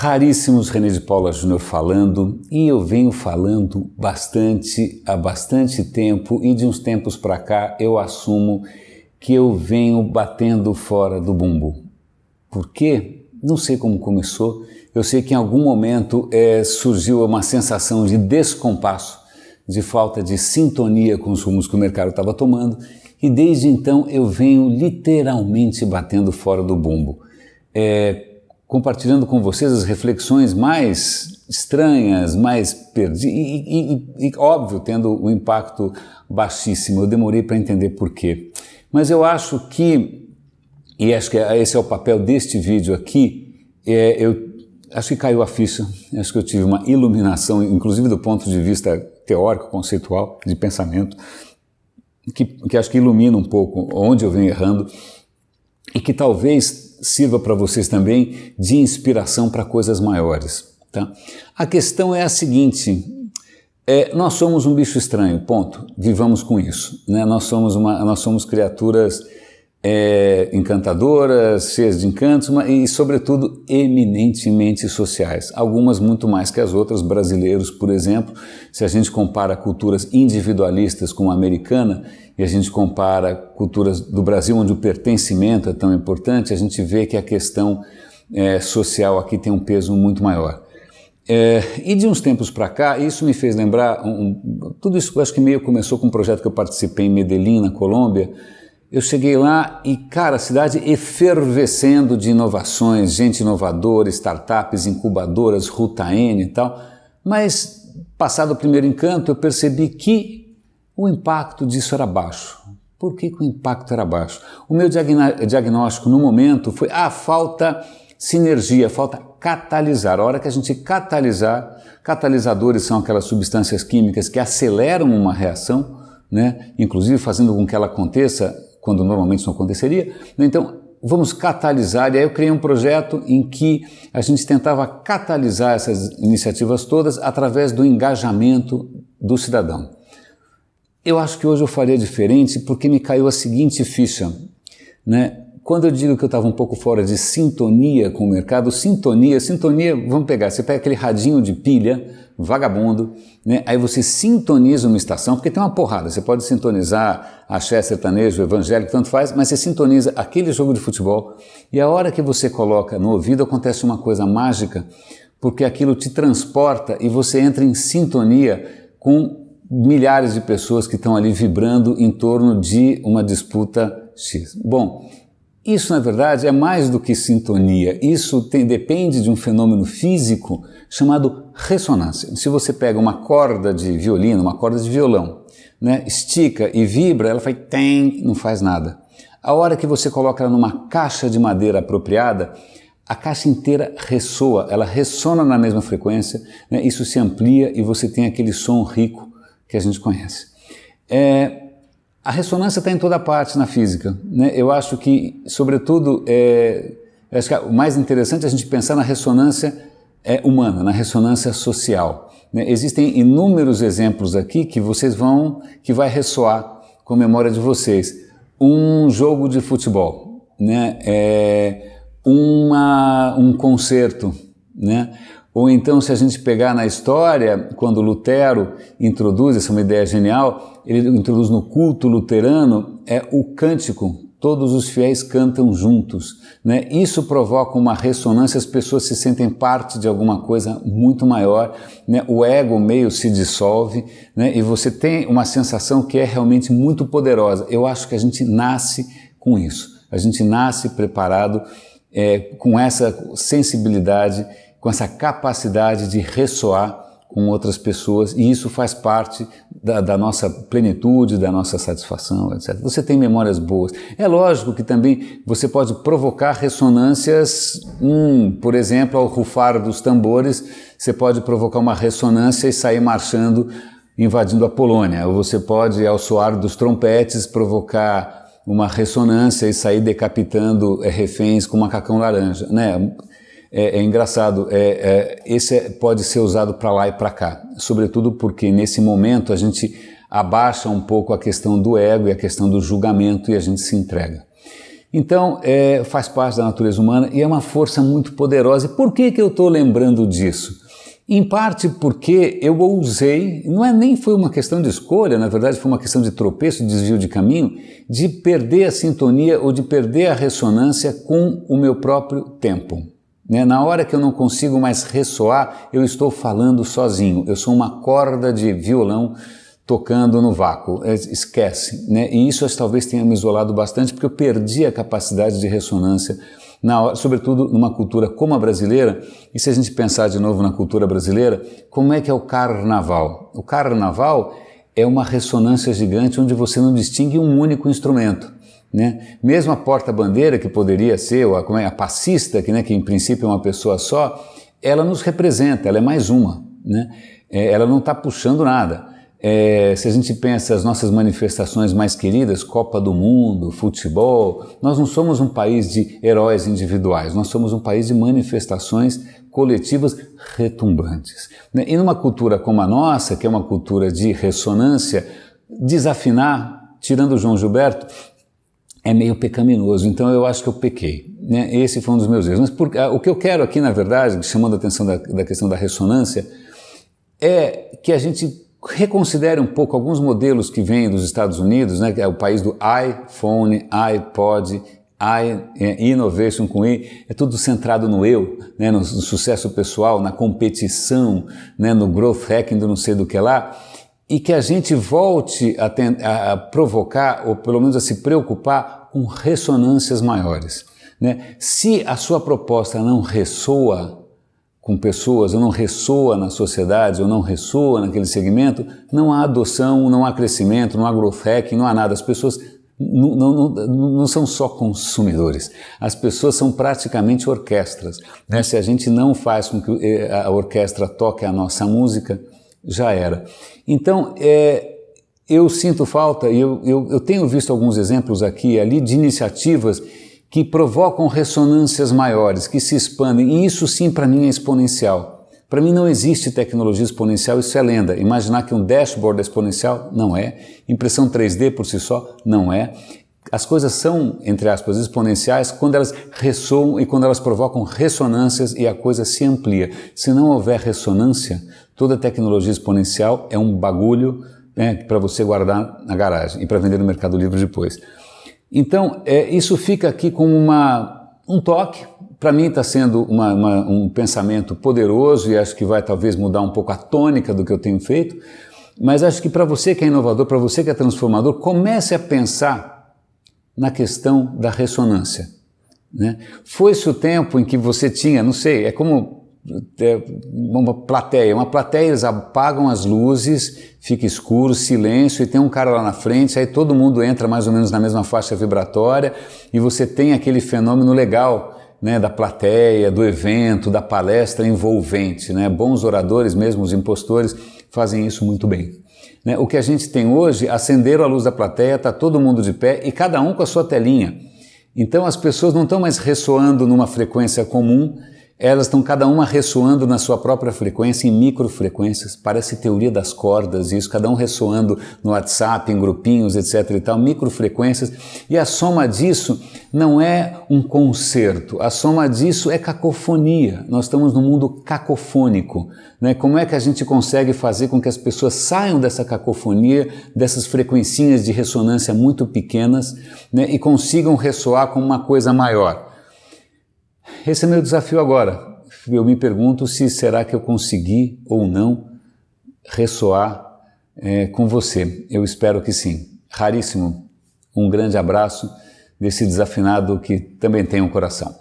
Raríssimos, René de Paula Júnior falando, e eu venho falando há bastante tempo, e de uns tempos para cá eu assumo que eu venho batendo fora do bumbo. Por quê? Não sei como começou, eu sei que em algum momento surgiu uma sensação de descompasso, de falta de sintonia com os rumos que o mercado estava tomando, e desde então eu venho literalmente batendo fora do bumbo. Compartilhando com vocês as reflexões mais estranhas, mais perdidas e óbvio, tendo um impacto baixíssimo. Eu demorei para entender por quê. Mas eu acho que, e acho que esse é o papel deste vídeo aqui, eu acho que caiu a ficha, acho que eu tive uma iluminação, inclusive do ponto de vista teórico, conceitual, de pensamento, que acho que ilumina um pouco onde eu venho errando e que talvez sirva para vocês também de inspiração para coisas maiores. Tá? A questão é a seguinte, nós somos um bicho estranho, ponto, vivamos com isso. Né? Nós somos criaturas encantadoras, cheias de encantos e sobretudo eminentemente sociais, algumas muito mais que as outras. Brasileiros, por exemplo, se a gente compara culturas individualistas como a americana e a gente compara culturas do Brasil onde o pertencimento é tão importante, a gente vê que a questão social aqui tem um peso muito maior. E de uns tempos para cá, isso me fez lembrar, tudo isso eu acho que meio começou com um projeto que eu participei em Medellín, na Colômbia. Eu cheguei lá e, cara, a cidade efervescendo de inovações, gente inovadora, startups, incubadoras, Ruta N e tal, mas passado o primeiro encanto eu percebi que o impacto disso era baixo. Por que o impacto era baixo? O meu diagnóstico no momento foi, falta sinergia, falta catalisar. A hora que a gente catalisadores são aquelas substâncias químicas que aceleram uma reação, né? Inclusive fazendo com que ela aconteça quando normalmente não aconteceria. Então, vamos catalisar, e aí eu criei um projeto em que a gente tentava catalisar essas iniciativas todas através do engajamento do cidadão. Eu acho que hoje eu faria diferente porque me caiu a seguinte ficha, né? Quando eu digo que eu estava um pouco fora de sintonia com o mercado, sintonia, vamos pegar, você pega aquele radinho de pilha, vagabundo, né? Aí você sintoniza uma estação, porque tem uma porrada, você pode sintonizar axé, sertanejo, evangélico, tanto faz, mas você sintoniza aquele jogo de futebol e a hora que você coloca no ouvido acontece uma coisa mágica, porque aquilo te transporta e você entra em sintonia com milhares de pessoas que estão ali vibrando em torno de uma disputa X. Bom, isso, na verdade, é mais do que sintonia. Isso depende de um fenômeno físico chamado ressonância. Se você pega uma corda de violino, uma corda de violão, né, estica e vibra, ela faz tem, não faz nada. A hora que você coloca ela numa caixa de madeira apropriada, a caixa inteira ressoa, ela ressona na mesma frequência, né, isso se amplia e você tem aquele som rico que a gente conhece. A ressonância está em toda parte na física, né? Eu acho que, sobretudo, acho que o mais interessante é a gente pensar na ressonância humana, na ressonância social, né? Existem inúmeros exemplos aqui que vai ressoar com a memória de vocês. Um jogo de futebol, né? Um concerto, né? Ou então, se a gente pegar na história, quando Lutero introduz, essa é uma ideia genial, ele introduz no culto luterano, o cântico, todos os fiéis cantam juntos, né? Isso provoca uma ressonância, as pessoas se sentem parte de alguma coisa muito maior, né? O ego meio se dissolve, né? E você tem uma sensação que é realmente muito poderosa. Eu acho que a gente nasce com isso, a gente nasce preparado com essa sensibilidade, com essa capacidade de ressoar com outras pessoas, e isso faz parte da nossa plenitude, da nossa satisfação, etc. Você tem memórias boas. É lógico que também você pode provocar ressonâncias, por exemplo, ao rufar dos tambores, você pode provocar uma ressonância e sair marchando, invadindo a Polônia. Ou você pode, ao soar dos trompetes, provocar uma ressonância e sair decapitando reféns com macacão laranja, né? É engraçado, esse pode ser usado para lá e para cá, sobretudo porque nesse momento a gente abaixa um pouco a questão do ego e a questão do julgamento e a gente se entrega. Então, faz parte da natureza humana e é uma força muito poderosa. E por que eu estou lembrando disso? Em parte porque eu ousei, nem foi uma questão de escolha, na verdade foi uma questão de tropeço, de desvio de caminho, de perder a sintonia ou de perder a ressonância com o meu próprio tempo. Na hora que eu não consigo mais ressoar, eu estou falando sozinho, eu sou uma corda de violão tocando no vácuo, esquece, E isso talvez tenha me isolado bastante porque eu perdi a capacidade de ressonância, sobretudo numa cultura como a brasileira. E se a gente pensar de novo na cultura brasileira, como é que é o carnaval? O carnaval é uma ressonância gigante onde você não distingue um único instrumento. Mesmo a porta-bandeira, que poderia ser a passista, que em princípio é uma pessoa só, ela nos representa, ela é mais uma. Ela não está puxando nada. Se a gente pensa as nossas manifestações mais queridas, Copa do Mundo, futebol, nós não somos um país de heróis individuais, nós somos um país de manifestações coletivas retumbantes. E numa cultura como a nossa, que é uma cultura de ressonância, desafinar, tirando o João Gilberto, é meio pecaminoso, então eu acho que eu pequei. Esse foi um dos meus erros. Mas o que eu quero aqui, na verdade, chamando a atenção da questão da ressonância, é que a gente reconsidere um pouco alguns modelos que vêm dos Estados Unidos, que é o país do iPhone, iPod, innovation com I, é tudo centrado no eu, no sucesso pessoal, na competição, no growth hacking do não sei do que lá, e que a gente volte a provocar, ou pelo menos a se preocupar com ressonâncias maiores. Se a sua proposta não ressoa com pessoas, ou não ressoa na sociedade, ou não ressoa naquele segmento, não há adoção, não há crescimento, não há growth hacking, não há nada. As pessoas não são só consumidores, as pessoas são praticamente orquestras. Se a gente não faz com que a orquestra toque a nossa música, já era. Então, eu sinto falta, e eu tenho visto alguns exemplos aqui e ali de iniciativas que provocam ressonâncias maiores, que se expandem, e isso sim para mim é exponencial. Para mim não existe tecnologia exponencial, isso é lenda. Imaginar que um dashboard é exponencial, não é. Impressão 3D por si só, não é. As coisas são, entre aspas, exponenciais quando elas ressoam e quando elas provocam ressonâncias e a coisa se amplia. Se não houver ressonância, toda tecnologia exponencial é um bagulho para você guardar na garagem e para vender no Mercado Livre depois. Então, isso fica aqui como um toque. Para mim está sendo um pensamento poderoso e acho que vai talvez mudar um pouco a tônica do que eu tenho feito, mas acho que para você que é inovador, para você que é transformador, comece a pensar na questão da ressonância. Foi-se o tempo em que você tinha, não sei, é como uma plateia, eles apagam as luzes, fica escuro, silêncio, e tem um cara lá na frente, aí todo mundo entra mais ou menos na mesma faixa vibratória e você tem aquele fenômeno legal, da plateia, do evento, da palestra envolvente. Bons oradores, mesmo os impostores, fazem isso muito bem. O que a gente tem hoje, acenderam a luz da plateia, está todo mundo de pé e cada um com a sua telinha. Então as pessoas não estão mais ressoando numa frequência comum, elas estão cada uma ressoando na sua própria frequência, em microfrequências, parece teoria das cordas, isso, cada um ressoando no WhatsApp, em grupinhos, etc. e tal, microfrequências, e a soma disso não é um concerto, a soma disso é cacofonia. Nós estamos num mundo cacofônico. Como é que a gente consegue fazer com que as pessoas saiam dessa cacofonia, dessas frequencinhas de ressonância muito pequenas, e consigam ressoar com uma coisa maior? Esse é meu desafio agora. Eu me pergunto se será que eu consegui ou não ressoar com você. Eu espero que sim. Raríssimo. Um grande abraço desse desafinado que também tem um coração.